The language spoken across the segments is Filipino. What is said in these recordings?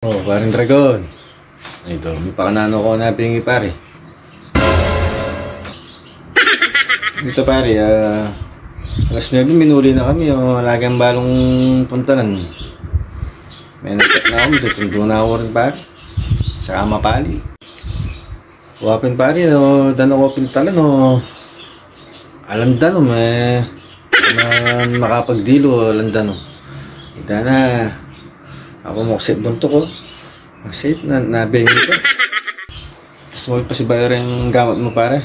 Oh, paring Dragon. Ito, may pakanano ko na pingi pare. Ito pare, alas 9 minuli na kami. Lagi ang balong puntanan. May nagkat na ako, tutundo na ako rin pare. Saka mapali. Wapin pare, dano ko pintalan, alandan, makapagdilo, alandan. Ito na. Ako moksit bunto ko. Moksit na nabili ko. Tapos mo pa si Bayer yung gamot mo pare.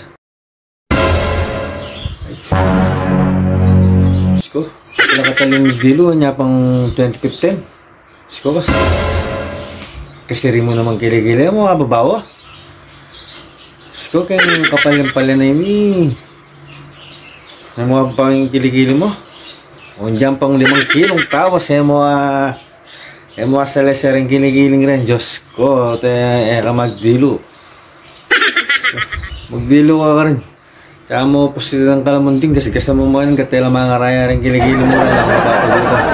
Sko, wala ka taling dilo niya pang 2015. Sko kas. Kasi rin mo naman kiligili mo kababawa. Sko kaya kapal-pala na yun eh. May mga pang kiligili mo. Undiyan pang 5 kilong tawas eh mo mga salasya rin ginigiling rin. Diyos ko, era magdilo. Magdilo ka rin. Tsaka mo positin ng kalamunding kasi mo mo rin katela mga raya rin ginigiling mo rin. Ang mapapagutan.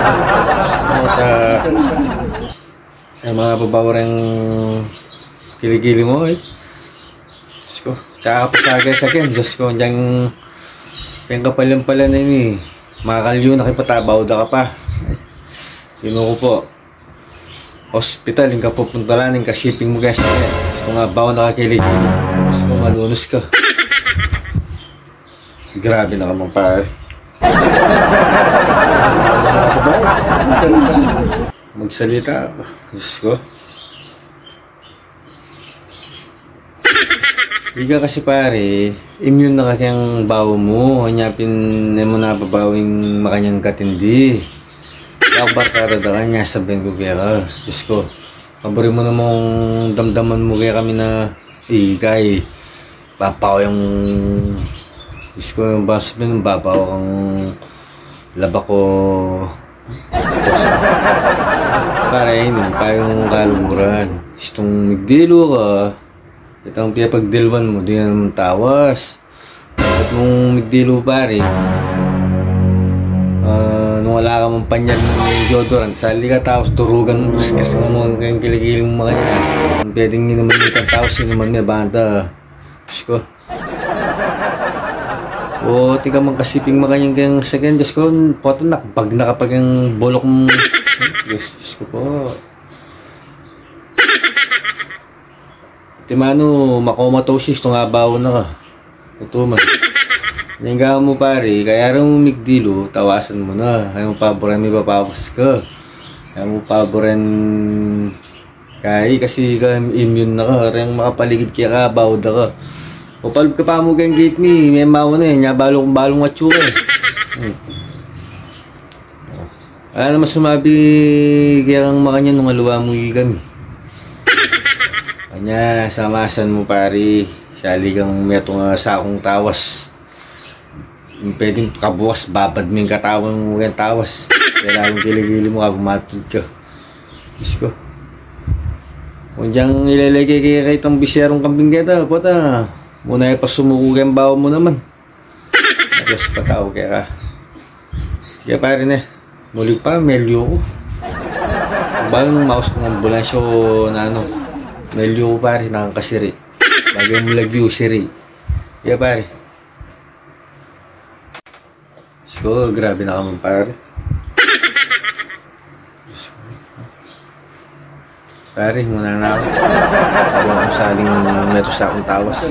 Ay mga babaw rin ginigiling mo eh. Diyos ko. Tsaka pasagay sa akin. Diyos ko, diyang kapalan pala na yun eh. Mga kalyo nakipatabaw da ka pa. Yun ko po. Hospital, yung kapupuntalan, yung ka-shipping mo guys. Gusto nga bawa nakakilig. Gusto nga malunos ka. Grabe na ka mga pare. Magsalita. Diyos ko. Hindi ka kasi pare, immune na kanyang bawo mo. Hanyapin mo na babawing makanyang katindi. Barkada da kanya, sabihin ko kaya Diyos ko, pabori mo namang damdaman mo kaya kami na ikay papaw yung Diyos ko, yung sabihin papaw ang laba ko para yun pa yung kalumuran. Istong magdilo ka itong piyapagdilwan mo, di naman tawas at mong magdilo pare. Nung wala ka mong panyan ng deodorant, sali ka tapos turugan mo kasi mo kayong kiligili mo mga niya. Pwedeng nyo naman itang tapos yun naman niya banda. Diyos ko. O, tika mang kasiping mga kanyang kayang second. Diyos ko, poto nakapag nakapag yung bolok mo. Diyos ko po. Timano, makomatosis, tungabaw na ka. Ito man. Nanggawa mo pare, kaya rin mo migdilo, tawasan mo na. Kaya mo paboran may papawas ka. Kaya mo paboran kaya kasi ka immune na ka. Kaya makapaligid kaya ka, bawda ka. O palog ka pa mo kayong gate ni, may mawa na yun. Balong watsu ka. Kaya naman sumabi kaya kang makanya nung aluwa mo kami. Kanya, samasan mo pare. Sali kang metong sakong tawas. Pwedeng kabukas, babad mo yung katawan mo yung tawas. Kaya lang kiligili mo ka, bumatod ka. Diyos ko. Kung diyang ilalagay kaya itong bisyerong kambing kita, pota. Muna yung pasumuko kayong bawa mo naman. Diyos, patao kaya ka. Sige pare na, muli pa, melyo ko. Balo nung mouse kong ambulansyo na melyo ko pare, nakakasiri. Bagay mo lagyo, siri. Sige pare. So, grabe na ka man pare. Pare, muna na ako. Sabi akong saling meto sa akong tawas.